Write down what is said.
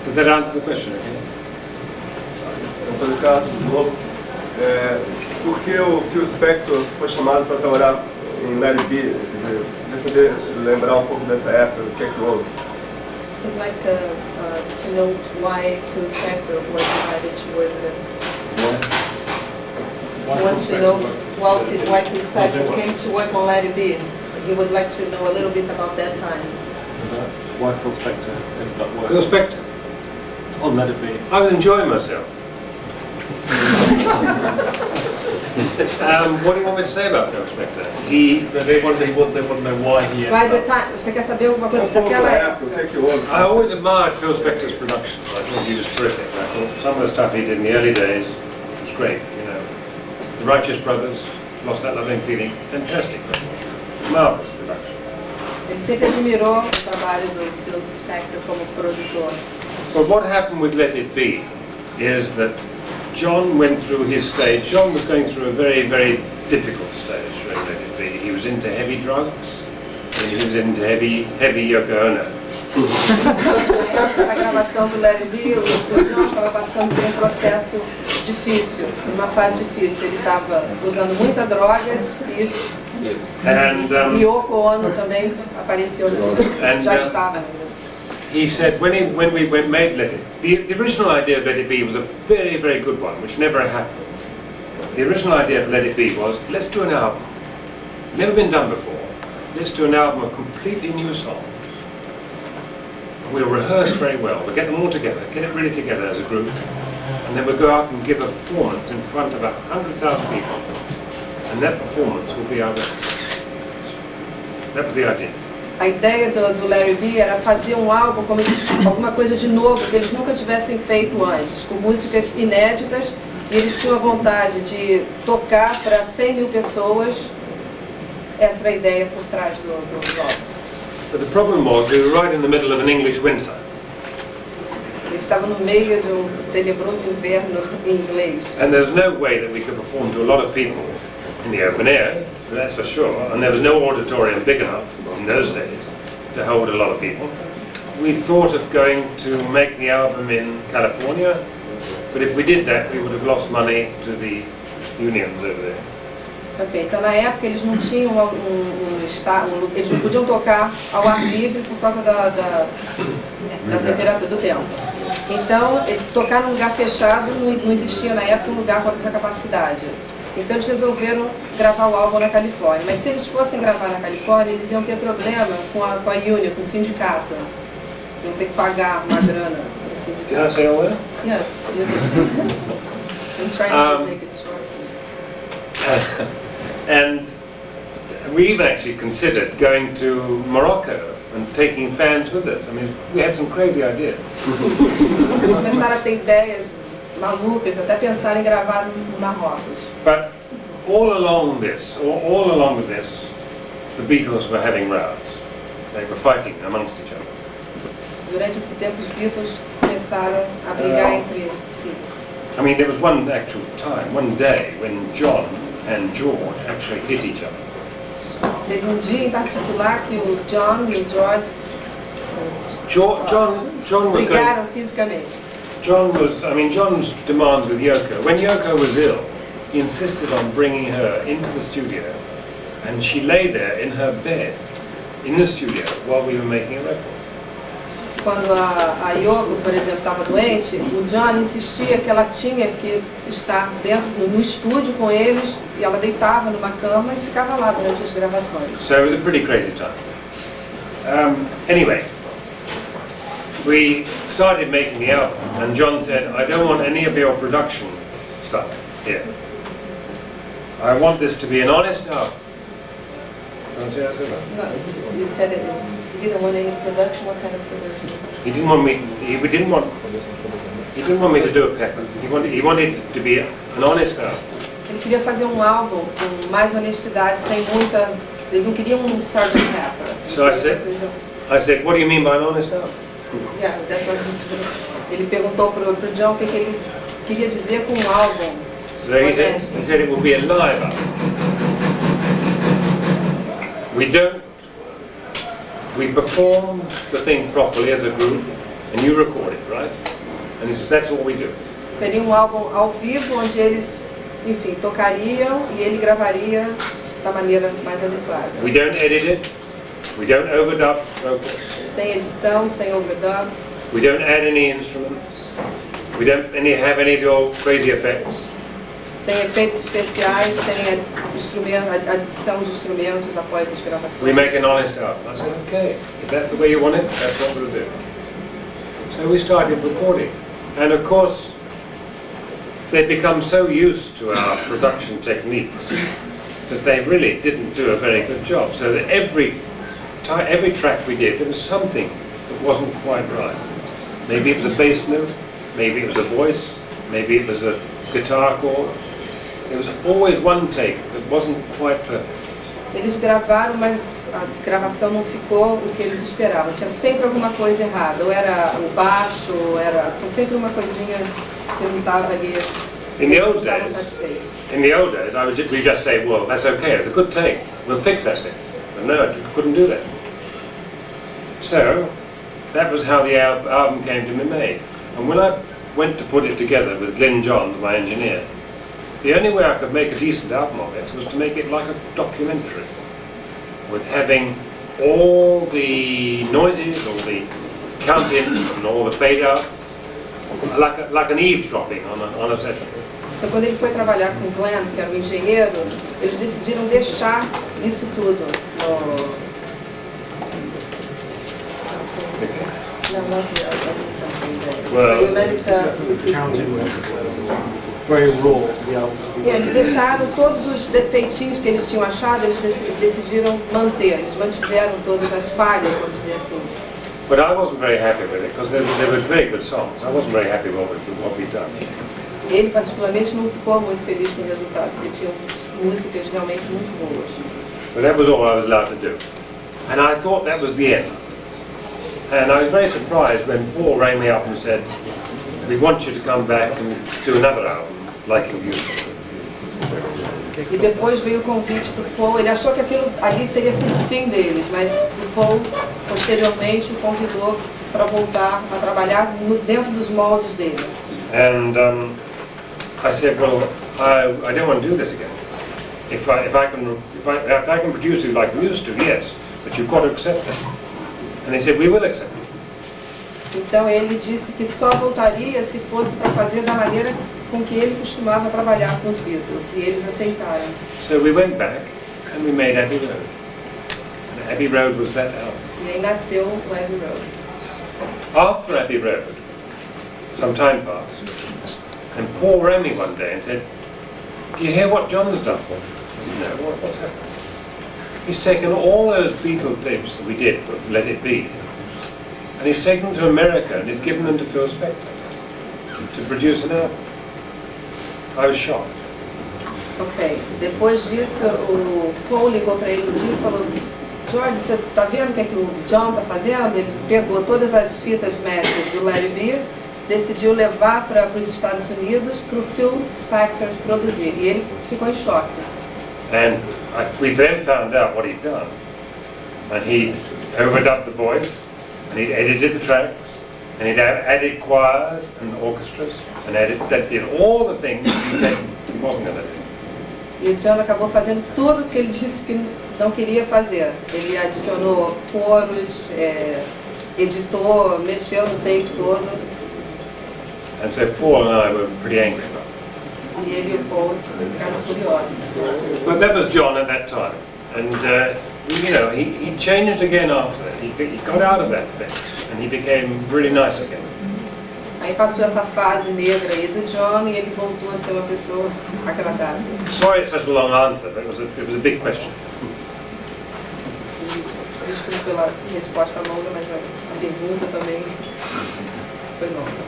Does that answer the question? Okay? Antônio Carlos, de novo. Por que o Spector foi chamado para trabalhar em Let It Be? Deixa eu lembrar um pouco dessa época, o que é que houve? I'd like to know why Phil Spector was invited to work with him. He wants to know why Phil Spector came to work on Let It Be. He would like to know a little bit about that time. Why Phil Spector ended up working Phil Spector. on Let It Be? I was enjoying myself. What do you want me to say about Phil Spector? They want to know why he By ended the up. time, você quer saber alguma coisa Um pouco daquela da época? época, o que é que houve? I always admired Phil Spector's productions. I thought he was terrific. I thought some of the stuff he did in the early days was great. You know, The Righteous Brothers, Lost That Loving Feeling, fantastic, marvelous production. Ele sempre admirou o trabalho do Phil Spector como produtor. But what happened with Let It Be is that John went through his stage. John was going through a very, very difficult stage when Let It Be. He was into heavy drugs, and he was into heavy Yoko Ono. A gravação do Let It Be, o John estava passando por um processo difícil, uma fase difícil. Ele estava usando muitas drogas e Yoko Ono também apareceu no filme. Já estava. He said when we made Let It, the original idea of Let It Be was a very, very good one, which never happened. The original idea of Let It Be was, let's do an album. Never been done before. Let's do an album of completely new songs. We'll rehearse very well. We'll get them all together, get it really together as a group, and then we'll go out and give a performance in front of 100,000 people. And that performance will be our record. That was the idea. A ideia do Let It Be era fazer um álbum como alguma coisa de novo que eles nunca tivessem feito antes, com músicas inéditas, e eles tinham a vontade de tocar para 100 mil pessoas. Essa era a ideia por trás do álbum. But the problem was we were right in the middle of an English winter. Eles estavam no meio de um tenebroso inverno em inglês. And there was no way that we could perform to a lot of people in the open air, that's for sure. And there was no auditorium big enough in those days to hold a lot of people. We thought of going to make the album in California, but if we did that, we would have lost money to the unions over there. Ok, então na época eles não tinham eles não podiam tocar ao ar livre por causa da temperatura do tempo. Então, tocar num lugar fechado não existia na época um lugar com essa capacidade. Então eles resolveram gravar o álbum na Califórnia. Mas se eles fossem gravar na Califórnia, eles iam ter problema com a union, com o sindicato. Iam ter que pagar uma grana para o sindicato. Can I say all that? Yes, you did. I'm trying to make it short. And we even actually considered going to Morocco and taking fans with us. I mean, we had some crazy ideas. Eles começaram a ter ideias malucas, até pensaram em gravar no Marrocos. But all along with this, the Beatles were having rows. They were fighting amongst each other. Durante esse tempo, os Beatles começaram a brigar entre si. I mean, there was one actual time, one day, when John and George actually hit each other. Teve dia em particular que o John e o George John was brigaram fisicamente. John's demands with Yoko. When Yoko was ill, he insisted on bringing her into the studio, and she lay there in her bed in the studio while we were making a record. Quando a Yoko, por exemplo, estava doente, o John insistia que ela tinha que estar dentro no estúdio com eles, e ela deitava numa cama e ficava lá durante as gravações. So it was a pretty crazy time. Anyway, we started making the album, and John said, I don't want any of your production stuff here. I want this to be an honest album. You want to say that, Susan? No, you said it. He didn't want any production. What kind of production? He didn't want me. He didn't want me to do a pepper. He wanted it to be an honest album. Ele queria fazer um álbum com mais honestidade, sem muita. Ele não queria um Sgt. Pepper. So I said, what do you mean by an honest album? Yeah, that's what ele perguntou pro John o que ele queria dizer com um álbum. So he said it will be a live album. We perform the thing properly as a group, and you record it, right? And that's all we do. Seria um álbum ao vivo, onde eles, enfim, tocariam e ele gravaria da maneira mais adequada. We don't edit it. We don't overdub vocals. Sem edição, sem overdubs. We don't add any instruments. We don't have any of your crazy effects. Sem efeitos especiais, sem adição de instrumentos após as gravações. We make an honest album. I said, okay, if that's the way you want it, that's what we'll do. So we started recording. And of course, they'd become so used to our production techniques that they really didn't do a very good job. So that every track we did, there was something that wasn't quite right. Maybe it was a bass note, maybe it was a voice, maybe it was a guitar chord. There was always one take that wasn't quite perfect. Eles gravaram, mas a gravação não ficou o que eles esperavam. Tinha sempre alguma coisa errada. Ou era o baixo, ou tinha sempre uma coisinha que não estava ali. In the old days, we just say, well, that's okay, it's a good take, we'll fix that bit. But no, you couldn't do that. So, that was how the album came to be made. And when I went to put it together with Glyn Johns, my engineer, the only way I could make a decent album of it was to make it like a documentary, with having all the noises, all the count-in and all the fade-outs, like an eavesdropping on a session. Então, quando ele foi trabalhar com o Glenn, que era o engenheiro, eles decidiram deixar isso tudo no... Very raw, E eles deixaram todos os defeitinhos que eles tinham achado, eles decidiram manter, eles mantiveram todas as falhas, vamos dizer assim. But I wasn't very happy with it, because they were very good songs. I wasn't very happy with what we'd done. Ele, particularmente, não ficou muito feliz com o resultado, porque tinham músicas realmente muito boas. But that was all I was allowed to do. And I thought that was the end. And I was very surprised when Paul rang me up and said, we want you to come back and do another album, like you used to. E depois veio o convite do Paul, ele achou que aquilo ali teria sido o fim deles, mas o Paul, posteriormente, o convidou para voltar a trabalhar dentro dos moldes dele. And I said, well, I don't want to do this again. If I can produce you like we used to, yes, but you've got to accept it. And they said, we will accept it. Então ele disse que só voltaria se fosse para fazer da maneira com que ele costumava trabalhar com os Beatles, e eles aceitaram. So we went back and we made Abbey Road. And Abbey Road was that album. E aí nasceu o Abbey Road. After Abbey Road, some time passed, and Paul rang me one day and said, do you hear what John's done? I said, no, what's happened? He's taken all those Beatles tapes that we did, Let It Be, and he's taken them to America and he's given them to Phil Spector to produce an album. I was shocked. Ok, depois disso o Paul ligou para ele um dia e falou, George, você está vendo o que o John está fazendo? Ele pegou todas as fitas métricas do Let It Be, decidiu levar para os Estados Unidos para o Phil Spector produzir, e ele ficou em choque. And we then found out what he'd done, and he'd overdubbed the voice, and he'd edited the tracks, and he'd added choirs and orchestras, and did all the things he said he wasn't going to do. E o John acabou fazendo tudo o que ele disse que não queria fazer. Ele adicionou coros, editou, mexeu no tape todo. And so Paul and I were pretty angry about it. E ele e o Paul ficaram furiosos. But that was John at that time, and you know, he changed again after that. He got out of that bit, and he became really nice again. Aí passou essa fase negra aí do John e ele voltou a ser uma pessoa agradável. Sorry it's such a long answer, but it was a big question. Desculpe pela resposta longa, mas a pergunta também foi longa.